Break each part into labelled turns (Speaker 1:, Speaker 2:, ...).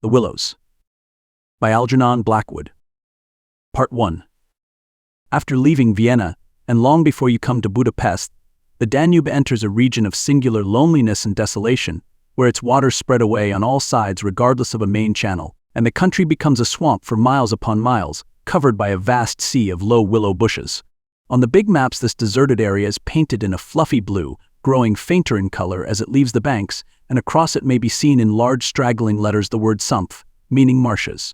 Speaker 1: The Willows, by Algernon Blackwood. Part 1. After leaving Vienna, and long before you come to Budapest, the Danube enters a region of singular loneliness and desolation, where its waters spread away on all sides regardless of a main channel, and the country becomes a swamp for miles upon miles, covered by a vast sea of low willow bushes. On the big maps, this deserted area is painted in a fluffy blue, growing fainter in color as it leaves the banks, and across it may be seen in large straggling letters the word Sumpf, meaning marshes.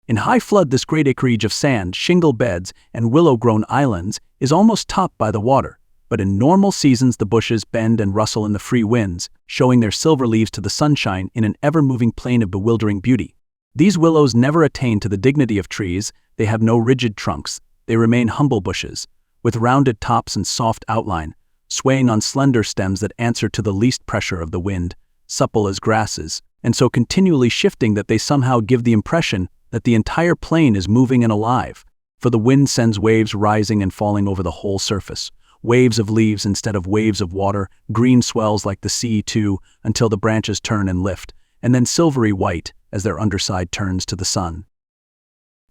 Speaker 1: In high flood, this great acreage of sand, shingle beds, and willow-grown islands is almost topped by the water, but in normal seasons the bushes bend and rustle in the free winds, showing their silver leaves to the sunshine in an ever-moving plain of bewildering beauty. These willows never attain to the dignity of trees. They have no rigid trunks. They remain humble bushes, with rounded tops and soft outline, swaying on slender stems that answer to the least pressure of the wind, supple as grasses, and so continually shifting that they somehow give the impression that the entire plain is moving and alive, for the wind sends waves rising and falling over the whole surface, waves of leaves instead of waves of water, green swells like the sea too, until the branches turn and lift, and then silvery white as their underside turns to the sun.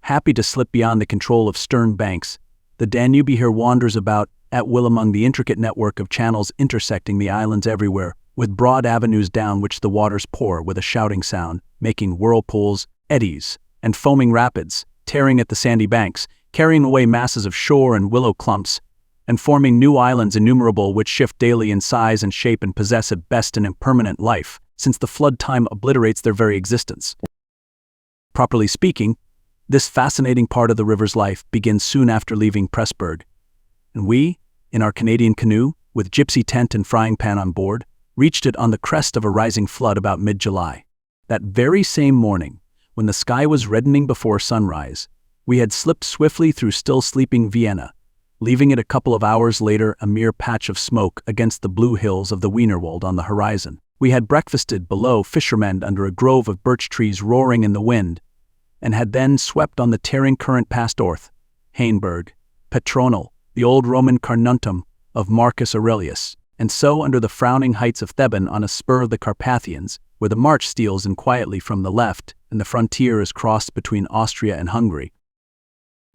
Speaker 1: Happy to slip beyond the control of stern banks, the Danube here wanders about at will among the intricate network of channels intersecting the islands everywhere, with broad avenues down which the waters pour with a shouting sound, making whirlpools, eddies, and foaming rapids, tearing at the sandy banks, carrying away masses of shore and willow clumps, and forming new islands innumerable which shift daily in size and shape and possess at best an impermanent life, since the flood time obliterates their very existence. Properly speaking, this fascinating part of the river's life begins soon after leaving Pressburg, and we, in our Canadian canoe, with gypsy tent and frying pan on board, reached it on the crest of a rising flood about mid-July. That very same morning, when the sky was reddening before sunrise, we had slipped swiftly through still sleeping Vienna, leaving it a couple of hours later a mere patch of smoke against the blue hills of the Wienerwald on the horizon. We had breakfasted below fishermen under a grove of birch trees roaring in the wind, and had then swept on the tearing current past Orth, Hainburg, Petronal, the old Roman Carnuntum of Marcus Aurelius, and so under the frowning heights of Theban on a spur of the Carpathians, where the march steals in quietly from the left and the frontier is crossed between Austria and Hungary.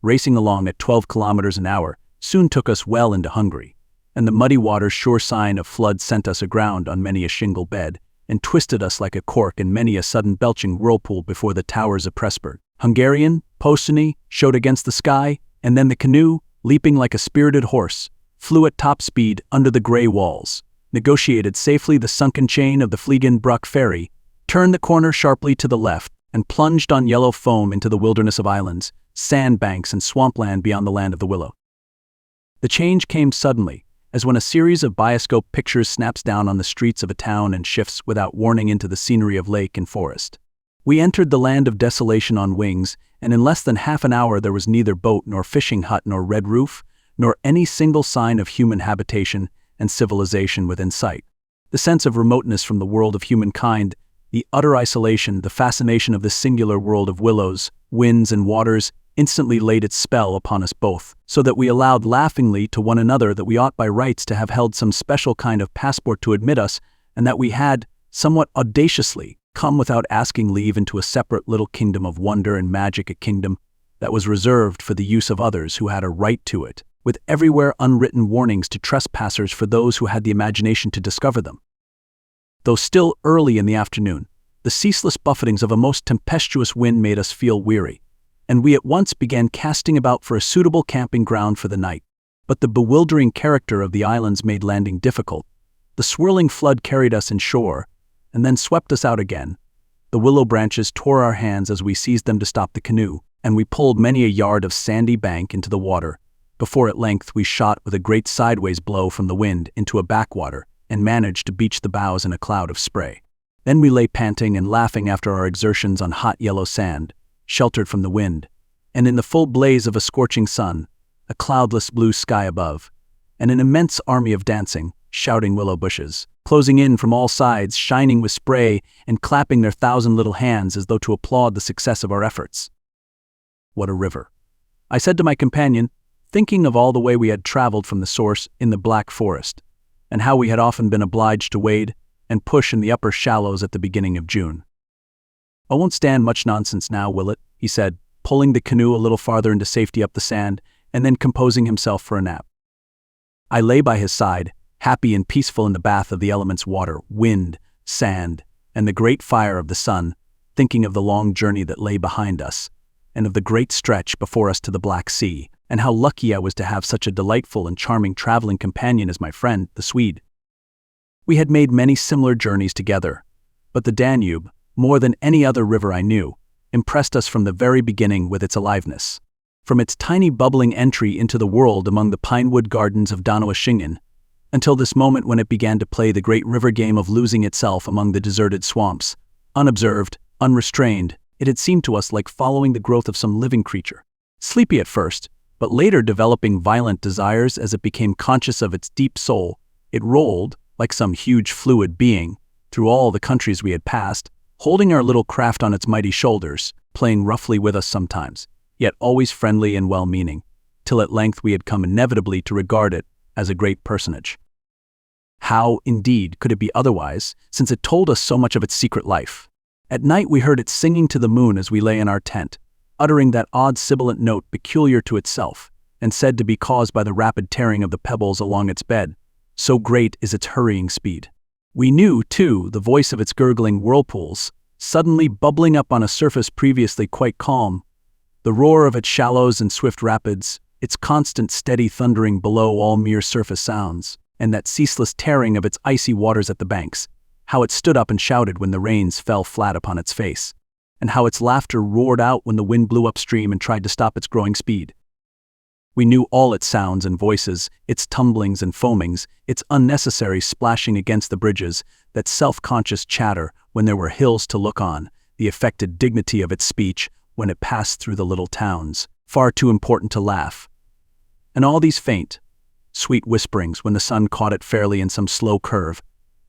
Speaker 1: Racing along at 12 kilometers an hour soon took us well into Hungary, and the muddy water's sure sign of flood sent us aground on many a shingle bed, and twisted us like a cork in many a sudden belching whirlpool before the towers of Pressburg. Hungarian, Postany, showed against the sky, and then the canoe, leaping like a spirited horse, flew at top speed under the grey walls, negotiated safely the sunken chain of the Fliegenbruck ferry, turned the corner sharply to the left, and plunged on yellow foam into the wilderness of islands, sandbanks, and swampland beyond the land of the willow. The change came suddenly, as when a series of bioscope pictures snaps down on the streets of a town and shifts without warning into the scenery of lake and forest. We entered the land of desolation on wings, and in less than half an hour there was neither boat nor fishing hut nor red roof, nor any single sign of human habitation and civilization within sight. The sense of remoteness from the world of humankind, the utter isolation, the fascination of this singular world of willows, winds, and waters instantly laid its spell upon us both, so that we allowed laughingly to one another that we ought by rights to have held some special kind of passport to admit us, and that we had, somewhat audaciously, come without asking leave into a separate little kingdom of wonder and magic, a kingdom that was reserved for the use of others who had a right to it, with everywhere unwritten warnings to trespassers for those who had the imagination to discover them. Though still early in the afternoon, the ceaseless buffetings of a most tempestuous wind made us feel weary, and we at once began casting about for a suitable camping ground for the night. But the bewildering character of the islands made landing difficult. The swirling flood carried us inshore, and then swept us out again. The willow branches tore our hands as we seized them to stop the canoe, and we pulled many a yard of sandy bank into the water, before at length we shot with a great sideways blow from the wind into a backwater, and managed to beach the bows in a cloud of spray. Then we lay panting and laughing after our exertions on hot yellow sand, sheltered from the wind, and in the full blaze of a scorching sun, a cloudless blue sky above, and an immense army of dancing, shouting willow bushes, closing in from all sides, shining with spray and clapping their thousand little hands as though to applaud the success of our efforts. What a river! I said to my companion, thinking of all the way we had traveled from the source in the Black Forest, and how we had often been obliged to wade and push in the upper shallows at the beginning of June. "I won't stand much nonsense now, will it?" he said, pulling the canoe a little farther into safety up the sand, and then composing himself for a nap. I lay by his side, happy and peaceful in the bath of the elements: water, wind, sand, and the great fire of the sun, thinking of the long journey that lay behind us, and of the great stretch before us to the Black Sea, and how lucky I was to have such a delightful and charming traveling companion as my friend, the Swede. We had made many similar journeys together, but the Danube, more than any other river I knew, impressed us from the very beginning with its aliveness. From its tiny bubbling entry into the world among the pinewood gardens of Donaueschingen, until this moment when it began to play the great river game of losing itself among the deserted swamps. Unobserved, unrestrained, it had seemed to us like following the growth of some living creature. Sleepy at first, but later developing violent desires as it became conscious of its deep soul, it rolled, like some huge fluid being, through all the countries we had passed, holding our little craft on its mighty shoulders, playing roughly with us sometimes, yet always friendly and well-meaning, till at length we had come inevitably to regard it as a great personage. How, indeed, could it be otherwise, since it told us so much of its secret life? At night we heard it singing to the moon as we lay in our tent, uttering that odd sibilant note peculiar to itself, and said to be caused by the rapid tearing of the pebbles along its bed, so great is its hurrying speed. We knew, too, the voice of its gurgling whirlpools, suddenly bubbling up on a surface previously quite calm, the roar of its shallows and swift rapids, its constant steady thundering below all mere surface sounds, and that ceaseless tearing of its icy waters at the banks, how it stood up and shouted when the rains fell flat upon its face, and how its laughter roared out when the wind blew upstream and tried to stop its growing speed. We knew all its sounds and voices, its tumblings and foamings, its unnecessary splashing against the bridges, that self-conscious chatter when there were hills to look on, the affected dignity of its speech when it passed through the little towns, far too important to laugh, and all these faint, sweet whisperings when the sun caught it fairly in some slow curve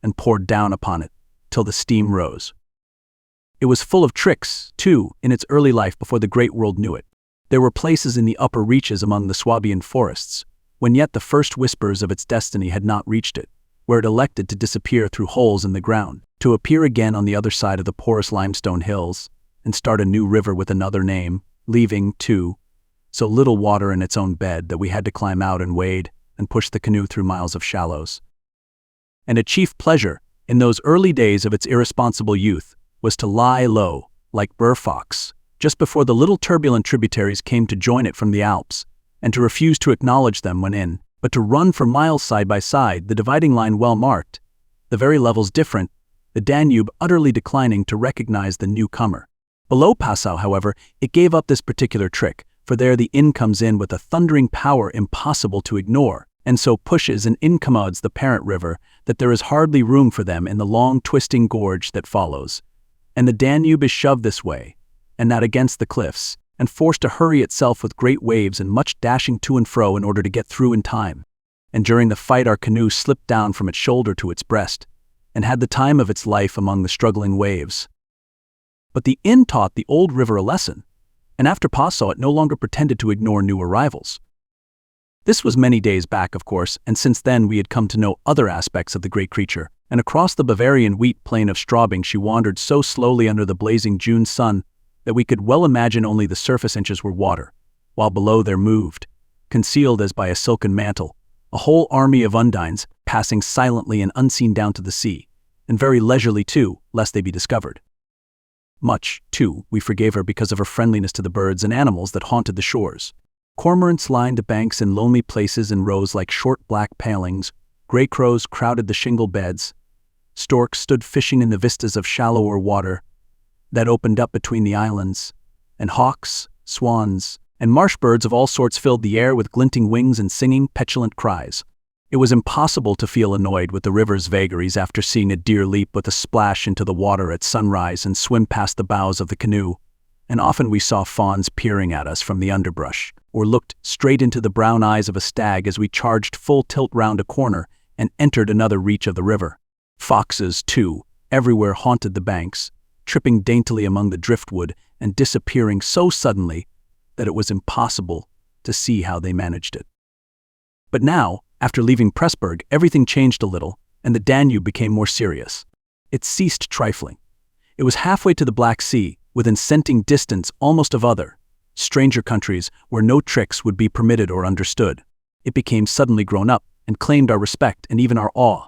Speaker 1: and poured down upon it till the steam rose. It was full of tricks, too, in its early life before the great world knew it. There were places in the upper reaches among the Swabian forests, when yet the first whispers of its destiny had not reached it, where it elected to disappear through holes in the ground, to appear again on the other side of the porous limestone hills, and start a new river with another name, leaving, too, so little water in its own bed that we had to climb out and wade and push the canoe through miles of shallows. And a chief pleasure, in those early days of its irresponsible youth, was to lie low, like Burr Fox, just before the little turbulent tributaries came to join it from the Alps, and to refuse to acknowledge them when in, but to run for miles side by side, the dividing line well marked, the very levels different, the Danube utterly declining to recognize the newcomer. Below Passau, however, it gave up this particular trick, for there the Inn comes in with a thundering power impossible to ignore, and so pushes and incommodes the parent river that there is hardly room for them in the long twisting gorge that follows, and the Danube is shoved this way, and that against the cliffs, and forced to hurry itself with great waves and much dashing to and fro in order to get through in time. And during the fight our canoe slipped down from its shoulder to its breast, and had the time of its life among the struggling waves. But the Inn taught the old river a lesson, and after Passau it no longer pretended to ignore new arrivals. This was many days back, of course, and since then we had come to know other aspects of the great creature, and across the Bavarian wheat plain of Straubing she wandered so slowly under the blazing June sun that we could well imagine only the surface inches were water, while below there moved, concealed as by a silken mantle, a whole army of undines passing silently and unseen down to the sea, and very leisurely too, lest they be discovered. Much, too, we forgave her because of her friendliness to the birds and animals that haunted the shores. Cormorants lined the banks in lonely places in rows like short black palings, gray crows crowded the shingle beds, storks stood fishing in the vistas of shallower water that opened up between the islands, and hawks, swans, and marsh birds of all sorts filled the air with glinting wings and singing, petulant cries. It was impossible to feel annoyed with the river's vagaries after seeing a deer leap with a splash into the water at sunrise and swim past the bows of the canoe, and often we saw fawns peering at us from the underbrush, or looked straight into the brown eyes of a stag as we charged full tilt round a corner and entered another reach of the river. Foxes, too, everywhere haunted the banks, tripping daintily among the driftwood and disappearing so suddenly that it was impossible to see how they managed it. But now, after leaving Pressburg, everything changed a little, and the Danube became more serious. It ceased trifling. It was halfway to the Black Sea, within scenting distance almost of other, stranger countries where no tricks would be permitted or understood. It became suddenly grown up and claimed our respect and even our awe.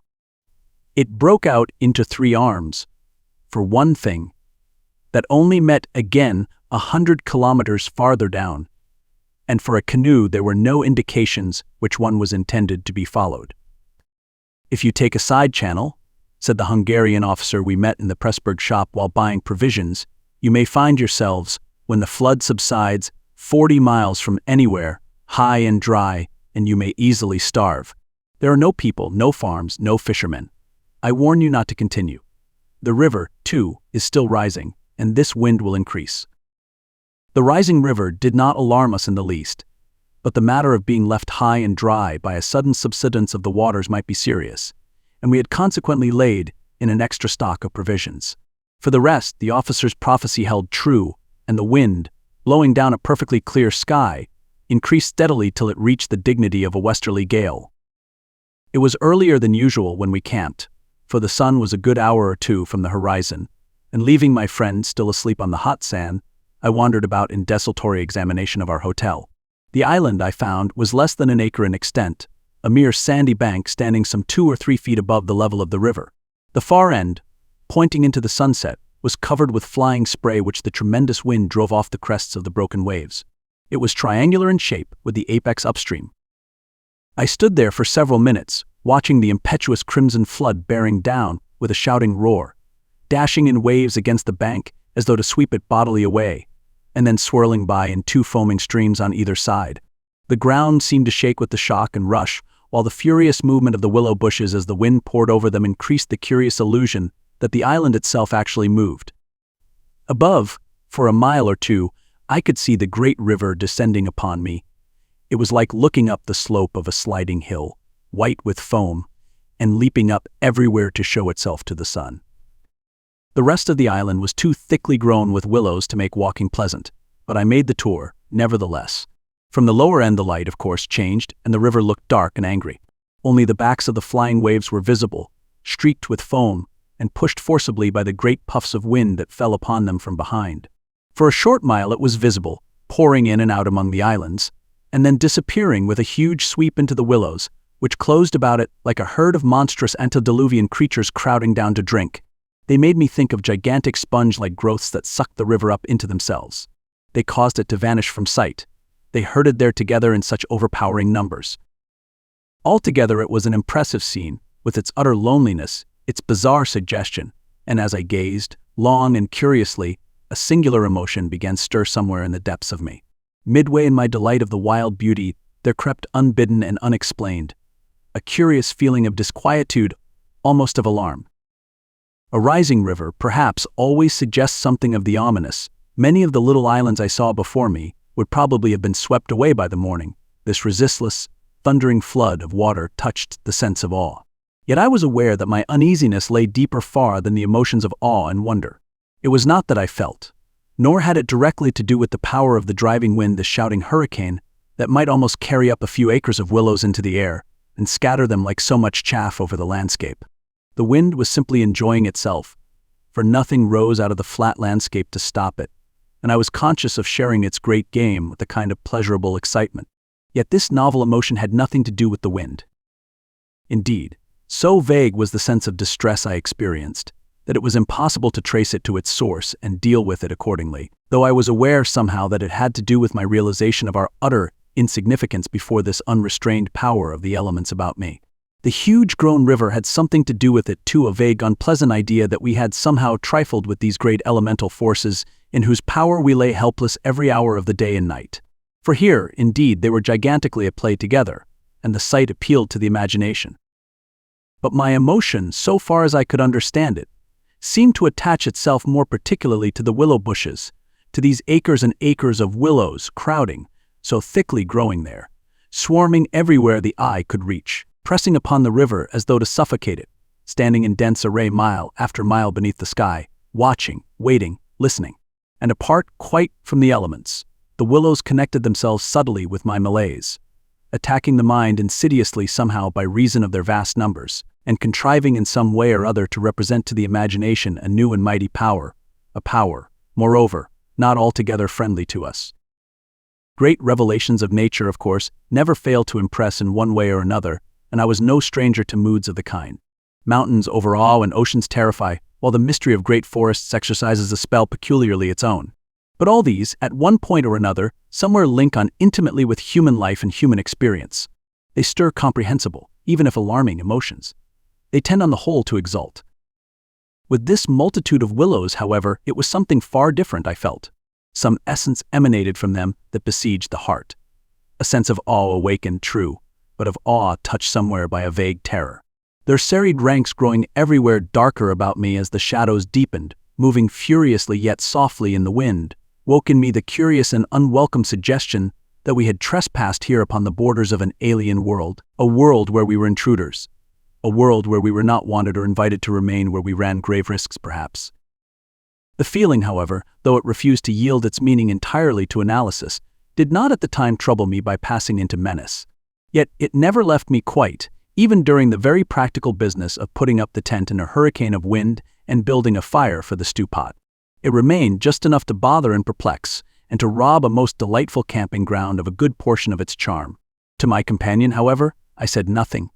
Speaker 1: It broke out into three arms. For one thing, that only met again 100 kilometers farther down, and for a canoe there were no indications which one was intended to be followed. "If you take a side channel," said the Hungarian officer we met in the Pressburg shop while buying provisions, "you may find yourselves, when the flood subsides, 40 miles from anywhere, high and dry, and you may easily starve. There are no people, no farms, no fishermen. I warn you not to continue. The river, too, is still rising, and this wind will increase." The rising river did not alarm us in the least, but the matter of being left high and dry by a sudden subsidence of the waters might be serious, and we had consequently laid in an extra stock of provisions. For the rest, the officer's prophecy held true, and the wind, blowing down a perfectly clear sky, increased steadily till it reached the dignity of a westerly gale. It was earlier than usual when we camped, for the sun was a good hour or two from the horizon, and leaving my friend still asleep on the hot sand, I wandered about in desultory examination of our hotel. The island, I found, was less than an acre in extent, a mere sandy bank standing some 2 or 3 feet above the level of the river. The far end, pointing into the sunset, was covered with flying spray which the tremendous wind drove off the crests of the broken waves. It was triangular in shape, with the apex upstream. I stood there for several minutes, watching the impetuous crimson flood bearing down with a shouting roar, dashing in waves against the bank as though to sweep it bodily away, and then swirling by in 2 foaming streams on either side. The ground seemed to shake with the shock and rush, while the furious movement of the willow bushes as the wind poured over them increased the curious illusion that the island itself actually moved. Above, for a mile or two, I could see the great river descending upon me. It was like looking up the slope of a sliding hill, white with foam, and leaping up everywhere to show itself to the sun. The rest of the island was too thickly grown with willows to make walking pleasant, but I made the tour, nevertheless. From the lower end the light, of course, changed, and the river looked dark and angry. Only the backs of the flying waves were visible, streaked with foam, and pushed forcibly by the great puffs of wind that fell upon them from behind. For a short mile it was visible, pouring in and out among the islands, and then disappearing with a huge sweep into the willows, which closed about it like a herd of monstrous antediluvian creatures crowding down to drink. They made me think of gigantic sponge-like growths that sucked the river up into themselves. They caused it to vanish from sight. They herded there together in such overpowering numbers. Altogether it was an impressive scene, with its utter loneliness, its bizarre suggestion, and as I gazed, long and curiously, a singular emotion began to stir somewhere in the depths of me. Midway in my delight of the wild beauty, there crept unbidden and unexplained a curious feeling of disquietude, almost of alarm. A rising river, perhaps, always suggests something of the ominous. Many of the little islands I saw before me would probably have been swept away by the morning. This resistless, thundering flood of water touched the sense of awe. Yet I was aware that my uneasiness lay deeper far than the emotions of awe and wonder. It was not that I felt, nor had it directly to do with the power of the driving wind, the shouting hurricane that might almost carry up a few acres of willows into the air and scatter them like so much chaff over the landscape. The wind was simply enjoying itself, for nothing rose out of the flat landscape to stop it, and I was conscious of sharing its great game with a kind of pleasurable excitement. Yet this novel emotion had nothing to do with the wind. Indeed, so vague was the sense of distress I experienced, that it was impossible to trace it to its source and deal with it accordingly, though I was aware somehow that it had to do with my realization of our utter insignificance before this unrestrained power of the elements about me. The huge grown river had something to do with it too, a vague, unpleasant idea that we had somehow trifled with these great elemental forces in whose power we lay helpless every hour of the day and night. For here, indeed, they were gigantically at play together, and the sight appealed to the imagination. But my emotion, so far as I could understand it, seemed to attach itself more particularly to the willow bushes, to these acres and acres of willows crowding, so thickly growing there, swarming everywhere the eye could reach, pressing upon the river as though to suffocate it, standing in dense array mile after mile beneath the sky, watching, waiting, listening. And apart quite from the elements, the willows connected themselves subtly with my malaise, attacking the mind insidiously somehow by reason of their vast numbers, and contriving in some way or other to represent to the imagination a new and mighty power, a power, moreover, not altogether friendly to us. Great revelations of nature, of course, never fail to impress in one way or another, and I was no stranger to moods of the kind. Mountains overawe and oceans terrify, while the mystery of great forests exercises a spell peculiarly its own. But all these, at one point or another, somewhere link on intimately with human life and human experience. They stir comprehensible, even if alarming, emotions. They tend on the whole to exalt. With this multitude of willows, however, it was something far different, I felt. Some essence emanated from them that besieged the heart. A sense of awe awakened, true, but of awe touched somewhere by a vague terror. Their serried ranks growing everywhere darker about me as the shadows deepened, moving furiously yet softly in the wind, woke in me the curious and unwelcome suggestion that we had trespassed here upon the borders of an alien world, a world where we were intruders, a world where we were not wanted or invited to remain, where we ran grave risks perhaps. The feeling, however, though it refused to yield its meaning entirely to analysis, did not at the time trouble me by passing into menace. Yet it never left me quite, even during the very practical business of putting up the tent in a hurricane of wind and building a fire for the stew pot. It remained just enough to bother and perplex, and to rob a most delightful camping ground of a good portion of its charm. To my companion, however, I said nothing,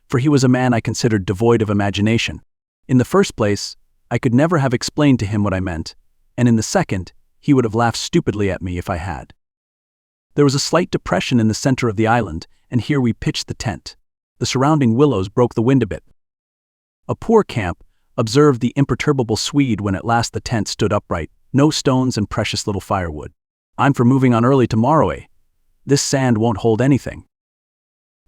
Speaker 1: for he was a man I considered devoid of imagination. In the first place, I could never have explained to him what I meant, and in the second, he would have laughed stupidly at me if I had. There was a slight depression in the center of the island, and here we pitched the tent. The surrounding willows broke the wind a bit. A poor camp, observed the imperturbable Swede when at last the tent stood upright, no stones and precious little firewood. I'm for moving on early tomorrow, eh? This sand won't hold anything.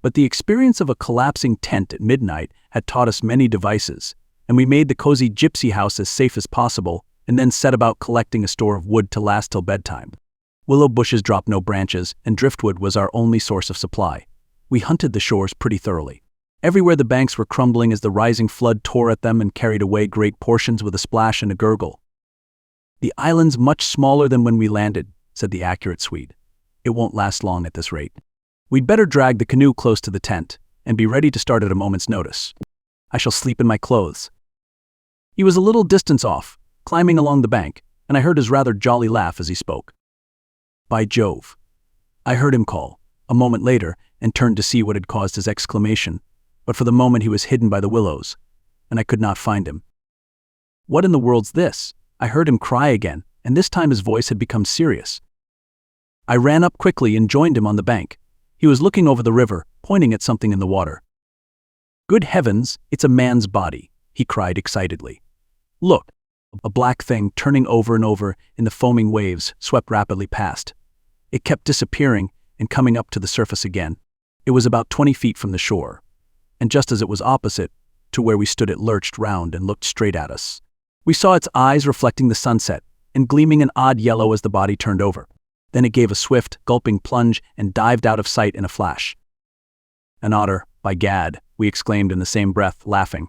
Speaker 1: But the experience of a collapsing tent at midnight had taught us many devices, and we made the cozy gypsy house as safe as possible, and then set about collecting a store of wood to last till bedtime. Willow bushes dropped no branches, and driftwood was our only source of supply. We hunted the shores pretty thoroughly. Everywhere the banks were crumbling as the rising flood tore at them and carried away great portions with a splash and a gurgle. "The island's much smaller than when we landed," said the accurate Swede. "It won't last long at this rate. We'd better drag the canoe close to the tent, and be ready to start at a moment's notice. I shall sleep in my clothes." He was a little distance off, climbing along the bank, and I heard his rather jolly laugh as he spoke. "By Jove!" I heard him call, a moment later, and turned to see what had caused his exclamation, but for the moment he was hidden by the willows, and I could not find him. "What in the world's this?" I heard him cry again, and this time his voice had become serious. I ran up quickly and joined him on the bank. He was looking over the river, pointing at something in the water. "Good heavens, it's a man's body," he cried excitedly. "Look!" A black thing, turning over and over in the foaming waves, swept rapidly past. It kept disappearing and coming up to the surface again. It was about 20 feet from the shore, and just as it was opposite to where we stood, it lurched round and looked straight at us. We saw its eyes reflecting the sunset and gleaming an odd yellow as the body turned over. Then it gave a swift, gulping plunge and dived out of sight in a flash. "An otter, by gad," we exclaimed in the same breath, laughing.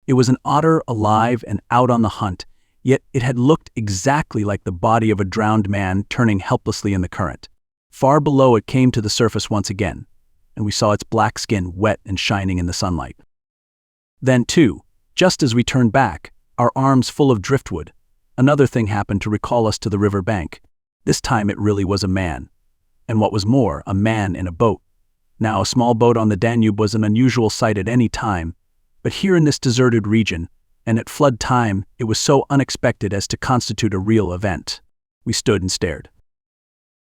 Speaker 1: It was an otter alive and out on the hunt, yet it had looked exactly like the body of a drowned man turning helplessly in the current. Far below it came to the surface once again, and we saw its black skin wet and shining in the sunlight. Then, too, just as we turned back, our arms full of driftwood, another thing happened to recall us to the river bank. This time it really was a man, and what was more, a man in a boat. Now, a small boat on the Danube was an unusual sight at any time, but here in this deserted region, and at flood time, it was so unexpected as to constitute a real event. We stood and stared.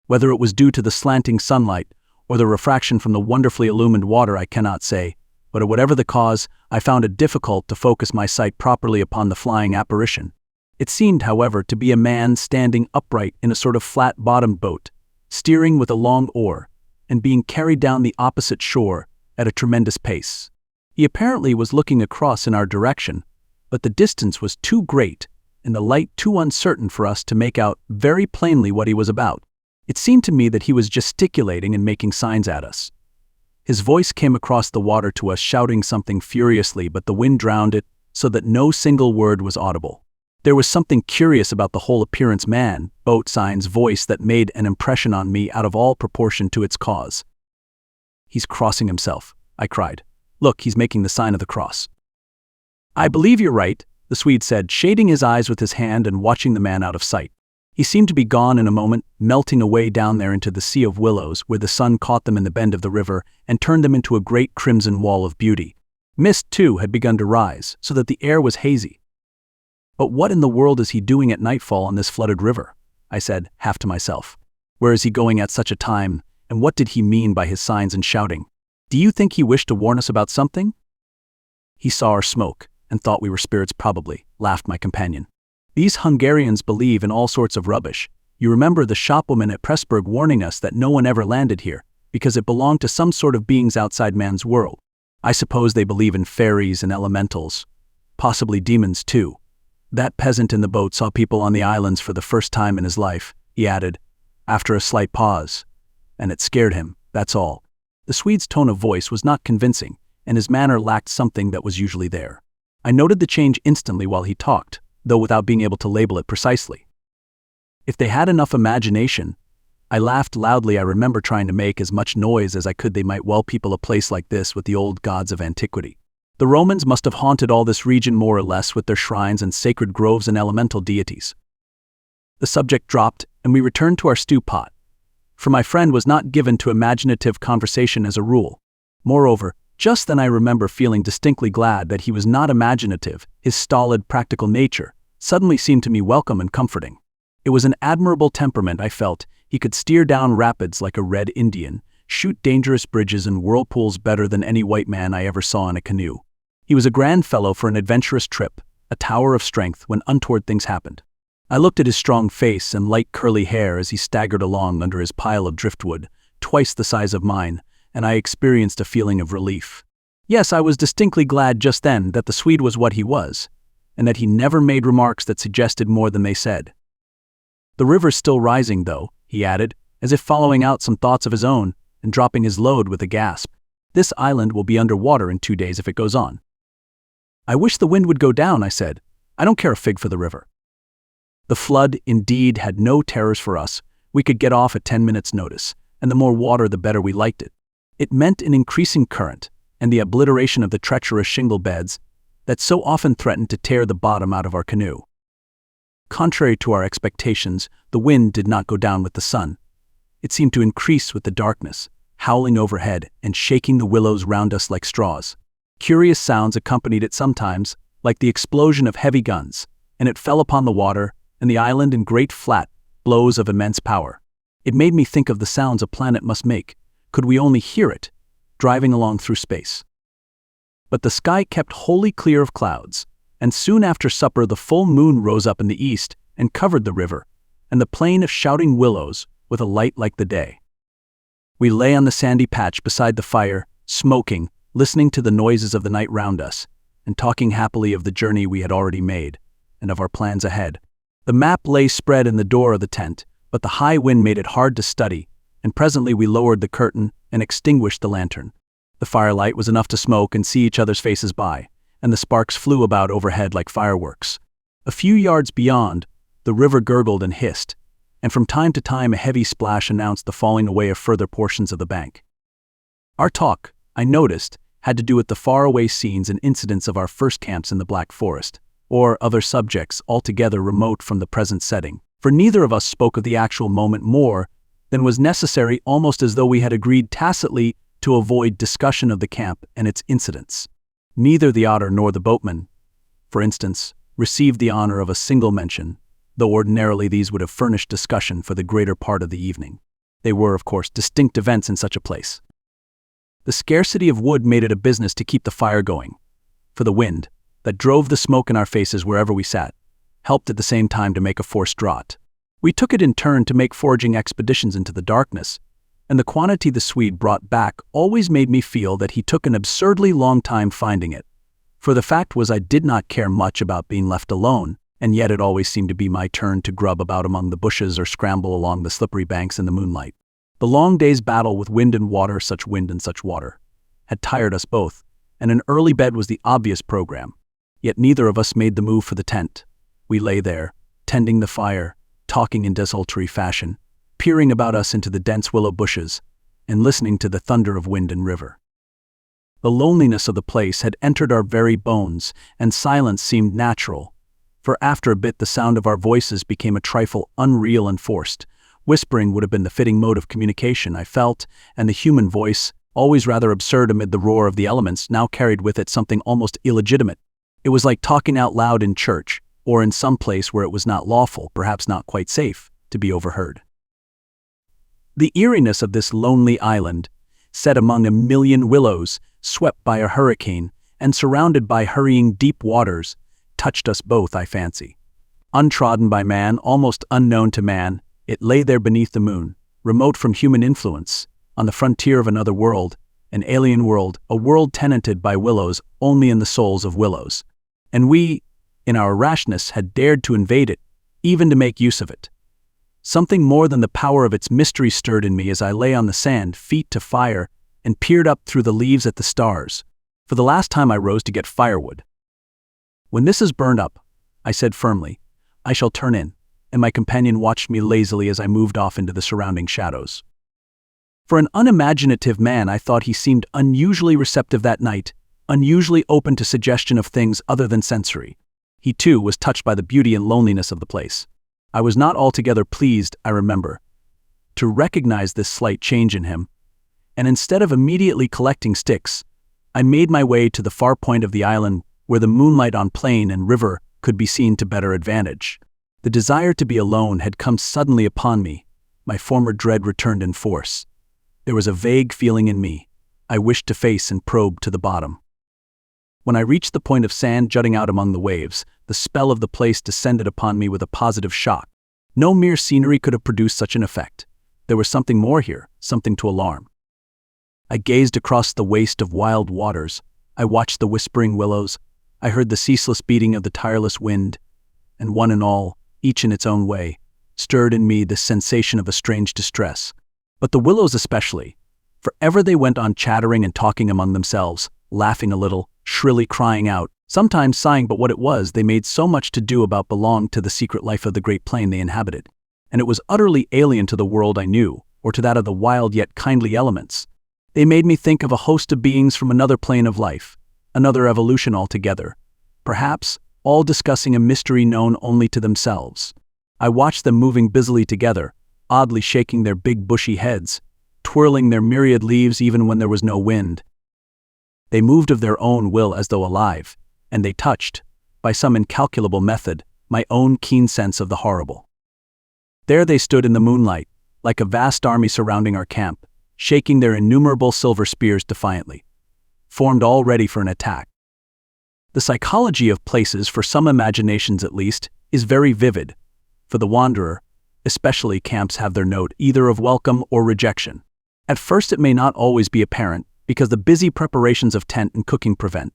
Speaker 1: Whether it was due to the slanting sunlight or the refraction from the wonderfully illumined water, I cannot say, but whatever the cause, I found it difficult to focus my sight properly upon the flying apparition. It seemed, however, to be a man standing upright in a sort of flat-bottomed boat, steering with a long oar, and being carried down the opposite shore at a tremendous pace. He apparently was looking across in our direction, but the distance was too great and the light too uncertain for us to make out very plainly what he was about. It seemed to me that he was gesticulating and making signs at us. His voice came across the water to us, shouting something furiously, but the wind drowned it so that no single word was audible. There was something curious about the whole appearance, man, boat, signs, voice, that made an impression on me out of all proportion to its cause. "He's crossing himself," I cried. "Look, he's making the sign of the cross." "I believe you're right," the Swede said, shading his eyes with his hand and watching the man out of sight. He seemed to be gone in a moment, melting away down there into the sea of willows, where the sun caught them in the bend of the river and turned them into a great crimson wall of beauty. Mist, too, had begun to rise, so that the air was hazy. But what in the world is he doing at nightfall on this flooded river? I said, half to myself. Where is he going at such a time, and what did he mean by his signs and shouting? Do you think he wished to warn us about something? He saw our smoke, and thought we were spirits probably, laughed my companion. These Hungarians believe in all sorts of rubbish. You remember the shopwoman at Pressburg warning us that no one ever landed here, because it belonged to some sort of beings outside man's world. I suppose they believe in fairies and elementals, possibly demons too. That peasant in the boat saw people on the islands for the first time in his life, he added, after a slight pause. And it scared him, that's all. The Swede's tone of voice was not convincing, and his manner lacked something that was usually there. I noted the change instantly while he talked, though without being able to label it precisely. If they had enough imagination, I laughed loudly. I remember trying to make as much noise as I could. They might well people a place like this with the old gods of antiquity. The Romans must have haunted all this region more or less with their shrines and sacred groves and elemental deities. The subject dropped, and we returned to our stew pot, for my friend was not given to imaginative conversation as a rule. Moreover, just then I remember feeling distinctly glad that he was not imaginative. His stolid, practical nature suddenly seemed to me welcome and comforting. It was an admirable temperament, I felt. He could steer down rapids like a red Indian, shoot dangerous bridges and whirlpools better than any white man I ever saw in a canoe. He was a grand fellow for an adventurous trip, a tower of strength when untoward things happened. I looked at his strong face and light curly hair as he staggered along under his pile of driftwood, twice the size of mine, and I experienced a feeling of relief. Yes, I was distinctly glad just then that the Swede was what he was, and that he never made remarks that suggested more than they said. The river's still rising, though, he added, as if following out some thoughts of his own, and dropping his load with a gasp. This island will be under water in 2 days if it goes on. I wish the wind would go down, I said. I don't care a fig for the river. The flood, indeed, had no terrors for us. We could get off at 10 minutes' notice, and the more water the better we liked it. It meant an increasing current, and the obliteration of the treacherous shingle beds that so often threatened to tear the bottom out of our canoe. Contrary to our expectations, the wind did not go down with the sun. It seemed to increase with the darkness, howling overhead and shaking the willows round us like straws. Curious sounds accompanied it sometimes, like the explosion of heavy guns, and it fell upon the water and the island in great flat blows of immense power. It made me think of the sounds a planet must make, could we only hear it, driving along through space. But the sky kept wholly clear of clouds, and soon after supper the full moon rose up in the east and covered the river, and the plain of shouting willows with a light like the day. We lay on the sandy patch beside the fire, smoking, listening to the noises of the night round us, and talking happily of the journey we had already made, and of our plans ahead. The map lay spread in the door of the tent, but the high wind made it hard to study, and presently we lowered the curtain and extinguished the lantern. The firelight was enough to smoke and see each other's faces by, and the sparks flew about overhead like fireworks. A few yards beyond, the river gurgled and hissed, and from time to time a heavy splash announced the falling away of further portions of the bank. Our talk, I noticed, had to do with the faraway scenes and incidents of our first camps in the Black Forest, or other subjects altogether remote from the present setting, for neither of us spoke of the actual moment more than was necessary, almost as though we had agreed tacitly to avoid discussion of the camp and its incidents. Neither the otter nor the boatman, for instance, received the honor of a single mention, though ordinarily these would have furnished discussion for the greater part of the evening. They were, of course, distinct events in such a place. The scarcity of wood made it a business to keep the fire going, for the wind, that drove the smoke in our faces wherever we sat, helped at the same time to make a forced draught. We took it in turn to make foraging expeditions into the darkness, and the quantity the Swede brought back always made me feel that he took an absurdly long time finding it. For the fact was I did not care much about being left alone, and yet it always seemed to be my turn to grub about among the bushes or scramble along the slippery banks in the moonlight. The long day's battle with wind and water, such wind and such water, had tired us both, and an early bed was the obvious program. Yet neither of us made the move for the tent. We lay there, tending the fire, talking in desultory fashion, peering about us into the dense willow bushes, and listening to the thunder of wind and river. The loneliness of the place had entered our very bones, and silence seemed natural. For after a bit the sound of our voices became a trifle unreal and forced. Whispering would have been the fitting mode of communication, I felt, and the human voice, always rather absurd amid the roar of the elements, now carried with it something almost illegitimate. It was like talking out loud in church, or in some place where it was not lawful, perhaps not quite safe, to be overheard. The eeriness of this lonely island, set among a million willows, swept by a hurricane, and surrounded by hurrying deep waters, touched us both, I fancy. Untrodden by man, almost unknown to man, it lay there beneath the moon, remote from human influence, on the frontier of another world, an alien world, a world tenanted by willows only in the souls of willows. And we, in our rashness, had dared to invade it, even to make use of it. Something more than the power of its mystery stirred in me as I lay on the sand, feet to fire, and peered up through the leaves at the stars. For the last time I rose to get firewood. "When this is burned up," I said firmly, "I shall turn in," and my companion watched me lazily as I moved off into the surrounding shadows. For an unimaginative man, I thought he seemed unusually receptive that night, unusually open to suggestion of things other than sensory. He too was touched by the beauty and loneliness of the place. I was not altogether pleased, I remember, to recognize this slight change in him, and instead of immediately collecting sticks, I made my way to the far point of the island where the moonlight on plain and river could be seen to better advantage. The desire to be alone had come suddenly upon me. My former dread returned in force. There was a vague feeling in me. I wished to face and probe to the bottom. When I reached the point of sand jutting out among the waves, the spell of the place descended upon me with a positive shock. No mere scenery could have produced such an effect. There was something more here, something to alarm. I gazed across the waste of wild waters. I watched the whispering willows. I heard the ceaseless beating of the tireless wind, and one and all, each in its own way, stirred in me the sensation of a strange distress. But the willows especially, for ever they went on chattering and talking among themselves, laughing a little, shrilly crying out, sometimes sighing, but what it was they made so much to do about belonged to the secret life of the great plain they inhabited, and it was utterly alien to the world I knew, or to that of the wild yet kindly elements. They made me think of a host of beings from another plane of life, another evolution altogether, perhaps all discussing a mystery known only to themselves. I watched them moving busily together, oddly shaking their big bushy heads, twirling their myriad leaves even when there was no wind. They moved of their own will as though alive, and they touched, by some incalculable method, my own keen sense of the horrible. There they stood in the moonlight, like a vast army surrounding our camp, shaking their innumerable silver spears defiantly, formed all ready for an attack. The psychology of places, for some imaginations at least, is very vivid. For the wanderer, especially, camps have their note either of welcome or rejection. At first it may not always be apparent, because the busy preparations of tent and cooking prevent.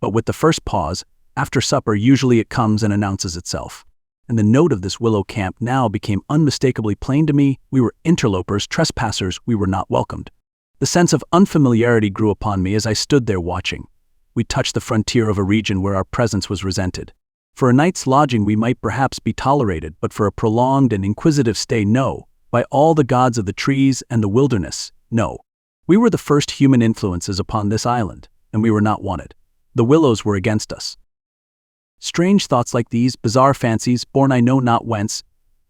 Speaker 1: But with the first pause, after supper, usually it comes and announces itself. And the note of this willow camp now became unmistakably plain to me. We were interlopers, trespassers, we were not welcomed. The sense of unfamiliarity grew upon me as I stood there watching. We touched the frontier of a region where our presence was resented. For a night's lodging we might perhaps be tolerated, but for a prolonged and inquisitive stay, no. By all the gods of the trees and the wilderness, no. We were the first human influences upon this island, and we were not wanted. The willows were against us. Strange thoughts like these, bizarre fancies, born I know not whence,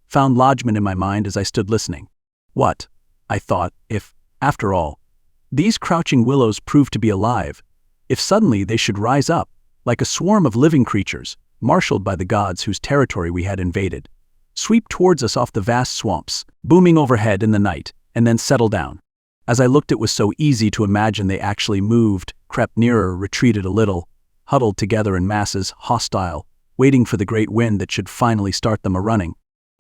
Speaker 1: found lodgment in my mind as I stood listening. What, I thought, if, after all, these crouching willows proved to be alive, if suddenly they should rise up, like a swarm of living creatures, marshaled by the gods whose territory we had invaded, sweep towards us off the vast swamps, booming overhead in the night, and then settle down. As I looked, it was so easy to imagine they actually moved, crept nearer, retreated a little, huddled together in masses, hostile, waiting for the great wind that should finally start them a-running.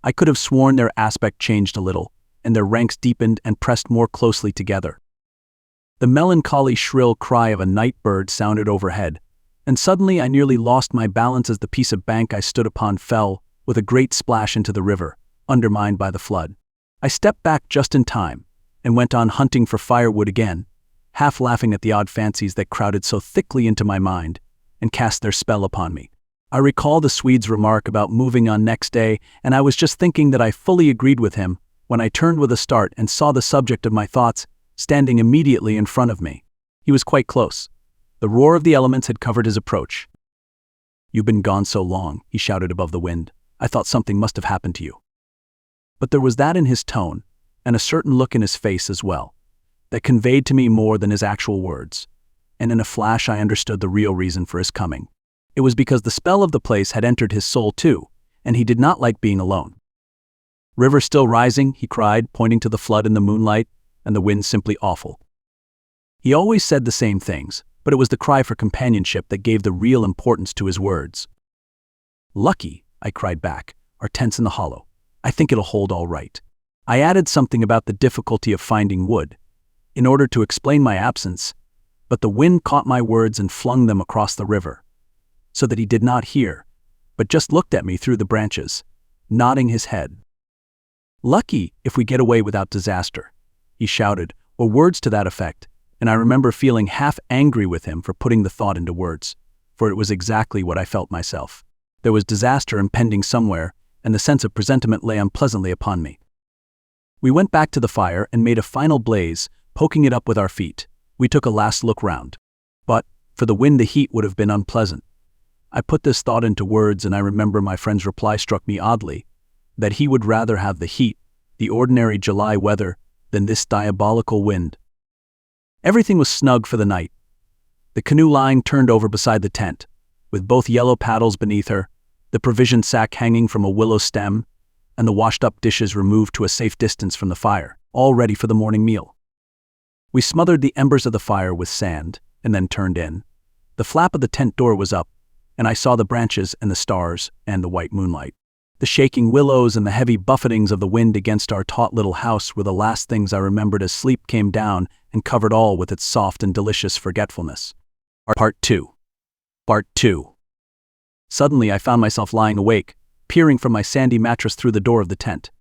Speaker 1: I could have sworn their aspect changed a little, and their ranks deepened and pressed more closely together. The melancholy shrill cry of a night bird sounded overhead, and suddenly I nearly lost my balance as the piece of bank I stood upon fell, with a great splash into the river, undermined by the flood. I stepped back just in time, and went on hunting for firewood again, half laughing at the odd fancies that crowded so thickly into my mind, and cast their spell upon me. I recall the Swede's remark about moving on next day, and I was just thinking that I fully agreed with him, when I turned with a start and saw the subject of my thoughts standing immediately in front of me. He was quite close. The roar of the elements had covered his approach. "You've been gone so long," he shouted above the wind. "I thought something must have happened to you." But there was that in his tone, and a certain look in his face as well, that conveyed to me more than his actual words. And in a flash I understood the real reason for his coming. It was because the spell of the place had entered his soul too, and he did not like being alone. "River still rising?" he cried, pointing to the flood in the moonlight, and the wind simply awful. He always said the same things, but it was the cry for companionship that gave the real importance to his words. "Lucky," I cried back, "our tent's in the hollow. I think it'll hold all right." I added something about the difficulty of finding wood, in order to explain my absence, but the wind caught my words and flung them across the river, so that he did not hear, but just looked at me through the branches, nodding his head. "Lucky if we get away without disaster," he shouted, or words to that effect, and I remember feeling half angry with him for putting the thought into words, for it was exactly what I felt myself. There was disaster impending somewhere, and the sense of presentiment lay unpleasantly upon me. We went back to the fire and made a final blaze, poking it up with our feet. We took a last look round. But, for the wind, the heat would have been unpleasant. I put this thought into words, and I remember my friend's reply struck me oddly, that he would rather have the heat, the ordinary July weather, than this diabolical wind. Everything was snug for the night. The canoe lying turned over beside the tent, with both yellow paddles beneath her, the provision sack hanging from a willow stem, and the washed-up dishes removed to a safe distance from the fire, all ready for the morning meal. We smothered the embers of the fire with sand, and then turned in. The flap of the tent door was up, and I saw the branches and the stars and the white moonlight. The shaking willows and the heavy buffetings of the wind against our taut little house were the last things I remembered as sleep came down and covered all with its soft and delicious forgetfulness. Part 2. Part 2. Suddenly I found myself lying awake, peering from my sandy mattress through the door of the tent.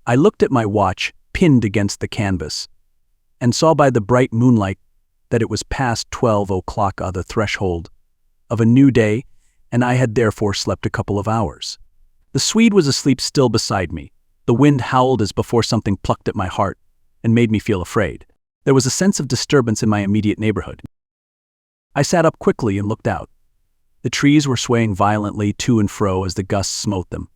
Speaker 1: I looked at my watch, pinned against the canvas, and saw by the bright moonlight that it was past 12 o'clock on the threshold of a new day, and I had therefore slept a couple of hours. The Swede was asleep still beside me. The wind howled as before something plucked at my heart and made me feel afraid. There was a sense of disturbance in my immediate neighborhood. I sat up quickly and looked out. The trees were swaying violently to and fro as the gusts smote them,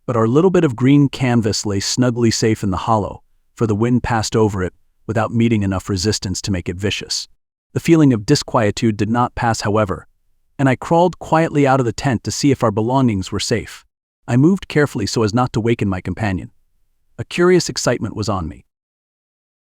Speaker 1: but our little bit of green canvas lay snugly safe in the hollow, for the wind passed over it without meeting enough resistance to make it vicious. The feeling of disquietude did not pass, however, and I crawled quietly out of the tent to see if our belongings were safe. I moved carefully so as not to waken my companion. A curious excitement was on me.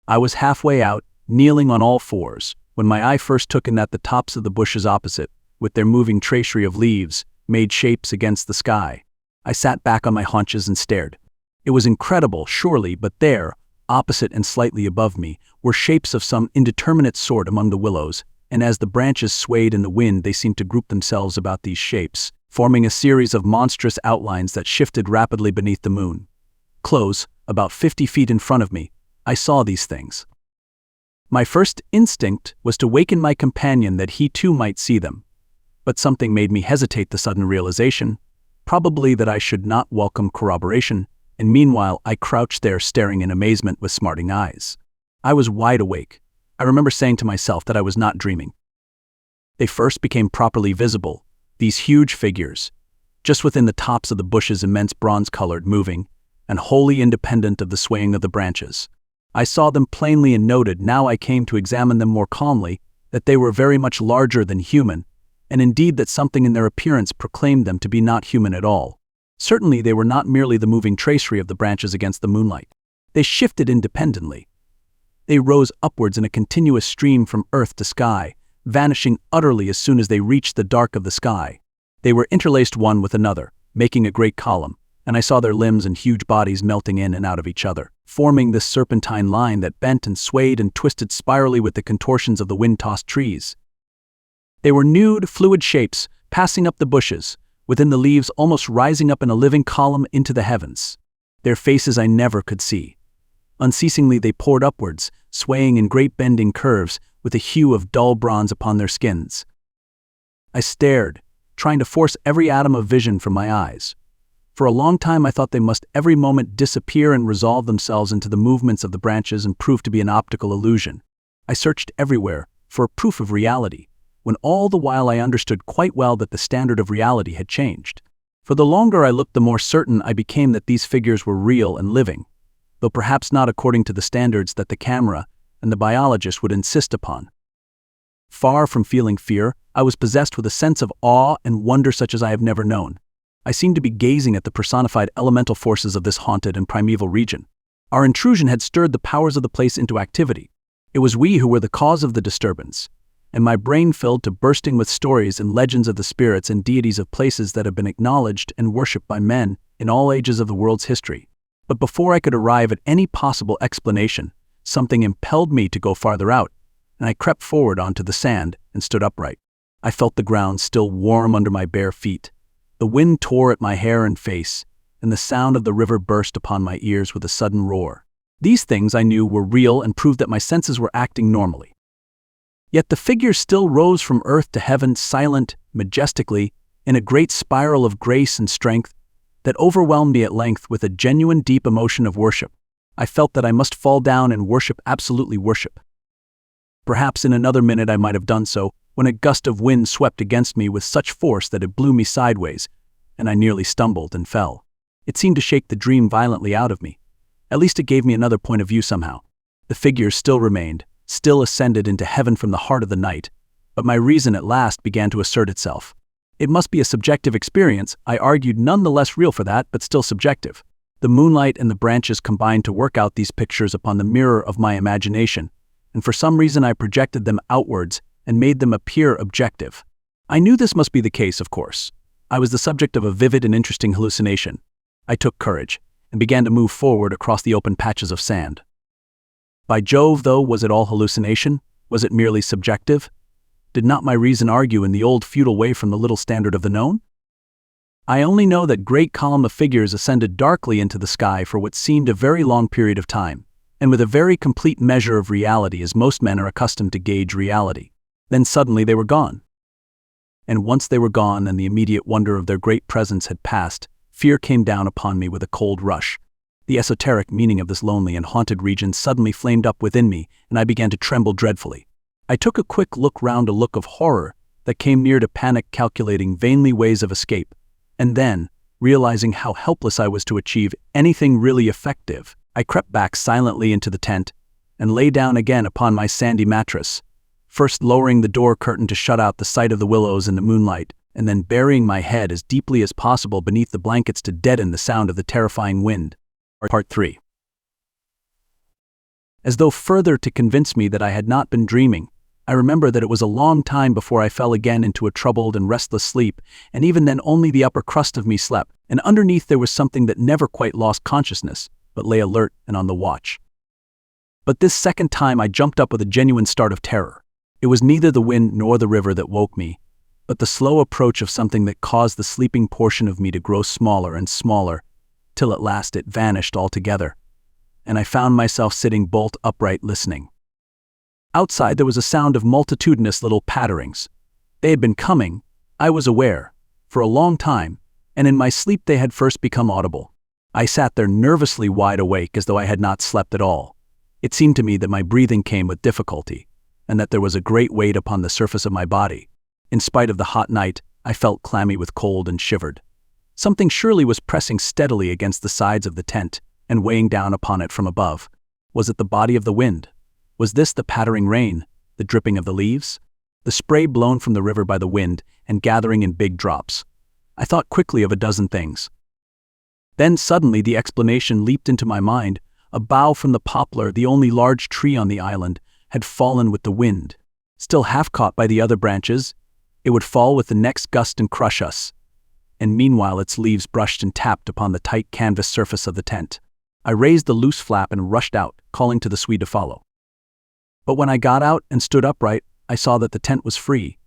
Speaker 1: I was halfway out, kneeling on all fours, when my eye first took in that the tops of the bushes opposite, with their moving tracery of leaves, made shapes against the sky. I sat back on my haunches and stared. It was incredible, surely, but there, opposite and slightly above me, were shapes of some indeterminate sort among the willows, and as the branches swayed in the wind they seemed to group themselves about these shapes, forming a series of monstrous outlines that shifted rapidly beneath the moon. Close, about 50 feet in front of me, I saw these things. My first instinct was to waken my companion that he too might see them, but something made me hesitate the sudden realization, probably that I should not welcome corroboration, and meanwhile I crouched there staring in amazement with smarting eyes. I was wide awake. I remember saying to myself that I was not dreaming. They first became properly visible, these huge figures, just within the tops of the bushes, immense bronze-colored, moving, and wholly independent of the swaying of the branches. I saw them plainly and noted, now I came to examine them more calmly, that they were very much larger than human, and indeed that something in their appearance proclaimed them to be not human at all. Certainly they were not merely the moving tracery of the branches against the moonlight. They shifted independently. They rose upwards in a continuous stream from earth to sky, vanishing utterly as soon as they reached the dark of the sky. They were interlaced one with another, making a great column, and I saw their limbs and huge bodies melting in and out of each other, forming this serpentine line that bent and swayed and twisted spirally with the contortions of the wind-tossed trees. They were nude, fluid shapes, passing up the bushes, within the leaves, almost rising up in a living column into the heavens. Their faces I never could see. Unceasingly they poured upwards, swaying in great bending curves, with a hue of dull bronze upon their skins. I stared, trying to force every atom of vision from my eyes. For a long time I thought they must every moment disappear and resolve themselves into the movements of the branches and prove to be an optical illusion. I searched everywhere, for proof of reality, when all the while I understood quite well that the standard of reality had changed. For the longer I looked, the more certain I became that these figures were real and living, though perhaps not according to the standards that the camera and the biologist would insist upon. Far from feeling fear, I was possessed with a sense of awe and wonder such as I have never known. I seemed to be gazing at the personified elemental forces of this haunted and primeval region. Our intrusion had stirred the powers of the place into activity. It was we who were the cause of the disturbance, and my brain filled to bursting with stories and legends of the spirits and deities of places that have been acknowledged and worshipped by men in all ages of the world's history. But before I could arrive at any possible explanation, something impelled me to go farther out, and I crept forward onto the sand and stood upright. I felt the ground still warm under my bare feet. The wind tore at my hair and face, and the sound of the river burst upon my ears with a sudden roar. These things I knew were real and proved that my senses were acting normally. Yet the figures still rose from earth to heaven, silent, majestically, in a great spiral of grace and strength that overwhelmed me at length with a genuine deep emotion of worship. I felt that I must fall down and worship, absolutely worship. Perhaps in another minute I might have done so, when a gust of wind swept against me with such force that it blew me sideways, and I nearly stumbled and fell. It seemed to shake the dream violently out of me. At least it gave me another point of view somehow. The figures still remained, still ascended into heaven from the heart of the night, but my reason at last began to assert itself. It must be a subjective experience, I argued, none the less real for that, but still subjective. The moonlight and the branches combined to work out these pictures upon the mirror of my imagination, and for some reason I projected them outwards and made them appear objective. I knew this must be the case, of course. I was the subject of a vivid and interesting hallucination. I took courage and began to move forward across the open patches of sand. By Jove, though, was it all hallucination? Was it merely subjective? Did not my reason argue in the old feudal way from the little standard of the known? I only know that great column of figures ascended darkly into the sky for what seemed a very long period of time, and with a very complete measure of reality as most men are accustomed to gauge reality. Then suddenly they were gone. And once they were gone and the immediate wonder of their great presence had passed, fear came down upon me with a cold rush. The esoteric meaning of this lonely and haunted region suddenly flamed up within me, and I began to tremble dreadfully. I took a quick look round, a look of horror that came near to panic, calculating vainly ways of escape, and then, realizing how helpless I was to achieve anything really effective, I crept back silently into the tent and lay down again upon my sandy mattress, first lowering the door curtain to shut out the sight of the willows in the moonlight, and then burying my head as deeply as possible beneath the blankets to deaden the sound of the terrifying wind. Part 3. As though further to convince me that I had not been dreaming, I remember that it was a long time before I fell again into a troubled and restless sleep, and even then only the upper crust of me slept, and underneath there was something that never quite lost consciousness, but lay alert and on the watch. But this second time I jumped up with a genuine start of terror. It was neither the wind nor the river that woke me, but the slow approach of something that caused the sleeping portion of me to grow smaller and smaller, till at last it vanished altogether, and I found myself sitting bolt upright listening. Outside there was a sound of multitudinous little patterings. They had been coming, I was aware, for a long time, and in my sleep they had first become audible. I sat there nervously wide awake as though I had not slept at all. It seemed to me that my breathing came with difficulty, and that there was a great weight upon the surface of my body. In spite of the hot night, I felt clammy with cold and shivered. Something surely was pressing steadily against the sides of the tent and weighing down upon it from above. Was it the body of the wind? Was this the pattering rain, the dripping of the leaves? The spray blown from the river by the wind and gathering in big drops. I thought quickly of a dozen things. Then suddenly the explanation leaped into my mind. A bough from the poplar, the only large tree on the island, had fallen with the wind. Still half caught by the other branches, it would fall with the next gust and crush us. And meanwhile its leaves brushed and tapped upon the tight canvas surface of the tent. I raised the loose flap and rushed out, calling to the Swede to follow. But when I got out and stood upright, I saw that the tent was free.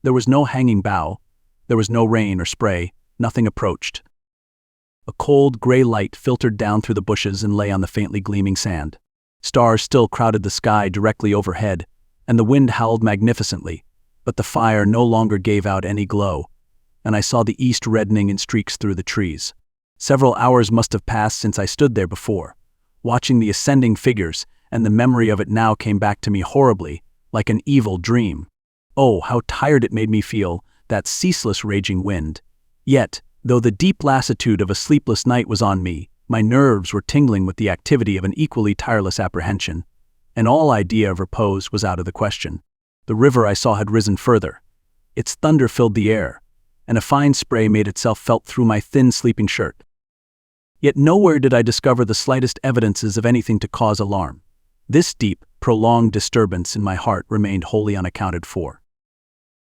Speaker 1: There was no hanging bough, there was no rain or spray, nothing approached. A cold gray light filtered down through the bushes and lay on the faintly gleaming sand. Stars still crowded the sky directly overhead, and the wind howled magnificently, but the fire no longer gave out any glow, and I saw the east reddening in streaks through the trees. Several hours must have passed since I stood there before, watching the ascending figures, and the memory of it now came back to me horribly, like an evil dream. Oh, how tired it made me feel, that ceaseless raging wind. Yet, though the deep lassitude of a sleepless night was on me, my nerves were tingling with the activity of an equally tireless apprehension, and all idea of repose was out of the question. The river I saw had risen further. Its thunder filled the air, and a fine spray made itself felt through my thin sleeping shirt. Yet nowhere did I discover the slightest evidences of anything to cause alarm. This deep, prolonged disturbance in my heart remained wholly unaccounted for.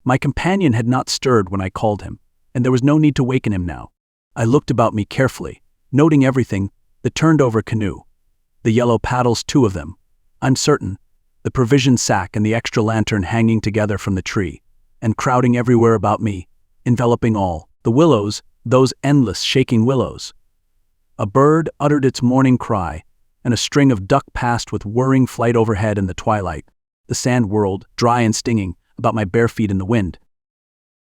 Speaker 1: My companion had not stirred when I called him, and there was no need to waken him now. I looked about me carefully, noting everything: the turned-over canoe, the yellow paddles, 2 of them, I'm certain, the provision sack and the extra lantern hanging together from the tree, and crowding everywhere about me, enveloping all, the willows, those endless shaking willows. A bird uttered its morning cry, and a string of duck passed with whirring flight overhead in the twilight. The sand whirled, dry and stinging, about my bare feet in the wind.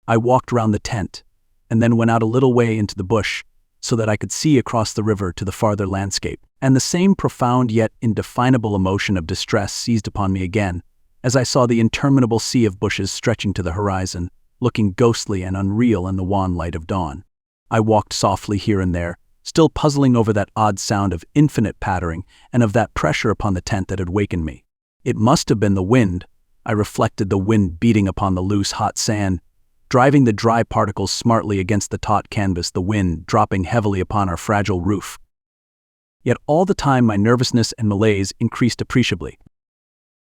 Speaker 1: I walked round the tent, and then went out a little way into the bush, so that I could see across the river to the farther landscape, and the same profound yet indefinable emotion of distress seized upon me again, as I saw the interminable sea of bushes stretching to the horizon, looking ghostly and unreal in the wan light of dawn. I walked softly here and there, still puzzling over that odd sound of infinite pattering and of that pressure upon the tent that had wakened me. It must have been the wind, I reflected, the wind beating upon the loose, hot sand, driving the dry particles smartly against the taut canvas, the wind dropping heavily upon our fragile roof. Yet all the time my nervousness and malaise increased appreciably.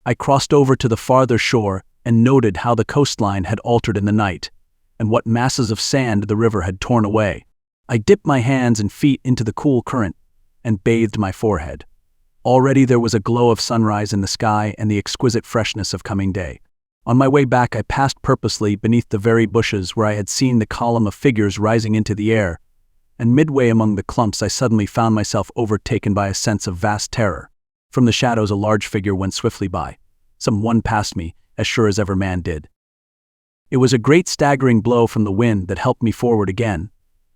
Speaker 1: I crossed over to the farther shore and noted how the coastline had altered in the night, and what masses of sand the river had torn away. I dipped my hands and feet into the cool current and bathed my forehead. Already there was a glow of sunrise in the sky and the exquisite freshness of coming day. On my way back I passed purposely beneath the very bushes where I had seen the column of figures rising into the air, and midway among the clumps I suddenly found myself overtaken by a sense of vast terror. From the shadows a large figure went swiftly by. Some one passed me, as sure as ever man did. It was a great staggering blow from the wind that helped me forward again,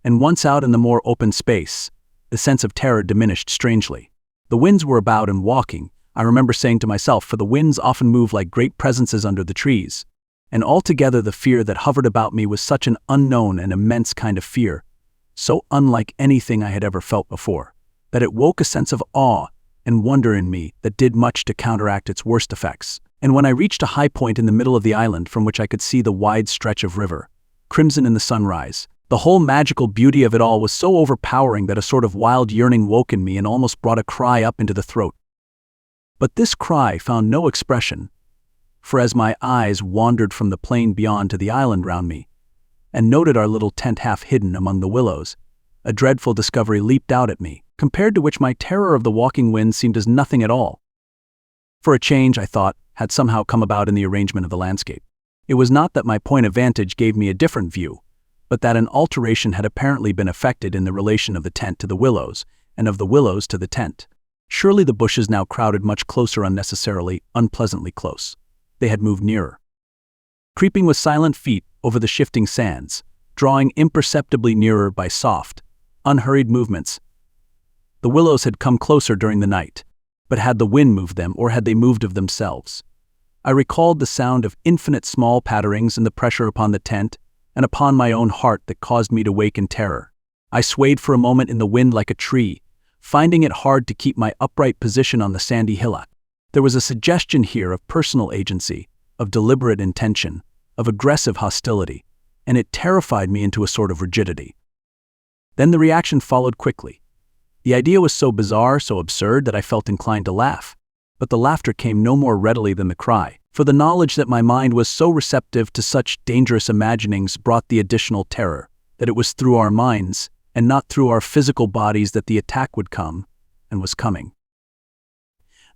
Speaker 1: and once out in the more open space, the sense of terror diminished strangely. The winds were about and walking, I remember saying to myself, for the winds often move like great presences under the trees, and altogether the fear that hovered about me was such an unknown and immense kind of fear, so unlike anything I had ever felt before, that it woke a sense of awe and wonder in me that did much to counteract its worst effects. And when I reached a high point in the middle of the island from which I could see the wide stretch of river, crimson in the sunrise, the whole magical beauty of it all was so overpowering that a sort of wild yearning woke in me and almost brought a cry up into the throat. But this cry found no expression, for as my eyes wandered from the plain beyond to the island round me, and noted our little tent half hidden among the willows, a dreadful discovery leaped out at me, compared to which my terror of the walking wind seemed as nothing at all. For a change, I thought, had somehow come about in the arrangement of the landscape. It was not that my point of vantage gave me a different view, but that an alteration had apparently been effected in the relation of the tent to the willows, and of the willows to the tent. Surely the bushes now crowded much closer, unnecessarily, unpleasantly close. They had moved nearer. Creeping with silent feet over the shifting sands, drawing imperceptibly nearer by soft, unhurried movements, the willows had come closer during the night. But had the wind moved them, or had they moved of themselves? I recalled the sound of infinite small patterings and the pressure upon the tent, and upon my own heart that caused me to wake in terror. I swayed for a moment in the wind like a tree, finding it hard to keep my upright position on the sandy hillock. There was a suggestion here of personal agency, of deliberate intention, of aggressive hostility, and it terrified me into a sort of rigidity. Then the reaction followed quickly. The idea was so bizarre, so absurd, that I felt inclined to laugh. But the laughter came no more readily than the cry, for the knowledge that my mind was so receptive to such dangerous imaginings brought the additional terror, that it was through our minds, and not through our physical bodies, that the attack would come, and was coming.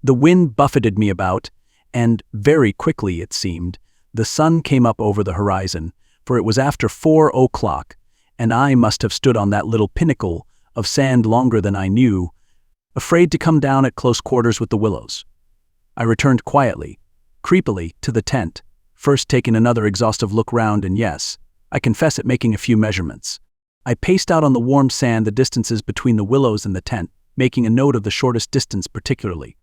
Speaker 1: The wind buffeted me about, and, very quickly it seemed, the sun came up over the horizon, for it was after 4 o'clock, and I must have stood on that little pinnacle of sand longer than I knew, afraid to come down at close quarters with the willows. I returned quietly, creepily, to the tent, first taking another exhaustive look round, and yes, I confess it, making a few measurements. I paced out on the warm sand the distances between the willows and the tent, making a note of the shortest distance particularly.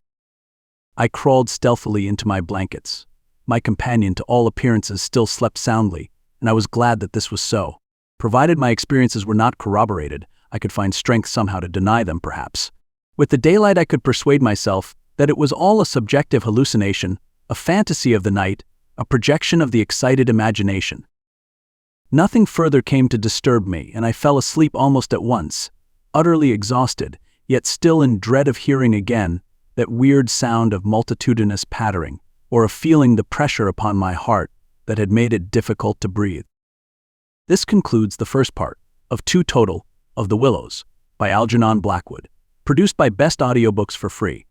Speaker 1: I crawled stealthily into my blankets, my companion to all appearances still slept soundly, and I was glad that this was so. Provided my experiences were not corroborated, I could find strength somehow to deny them, perhaps. With the daylight, I could persuade myself that it was all a subjective hallucination, a fantasy of the night, a projection of the excited imagination. Nothing further came to disturb me, and I fell asleep almost at once, utterly exhausted, yet still in dread of hearing again that weird sound of multitudinous pattering, or of feeling the pressure upon my heart that had made it difficult to breathe. This concludes the first part, of 2 total, of The Willows, by Algernon Blackwood, produced by Best Audiobooks for free.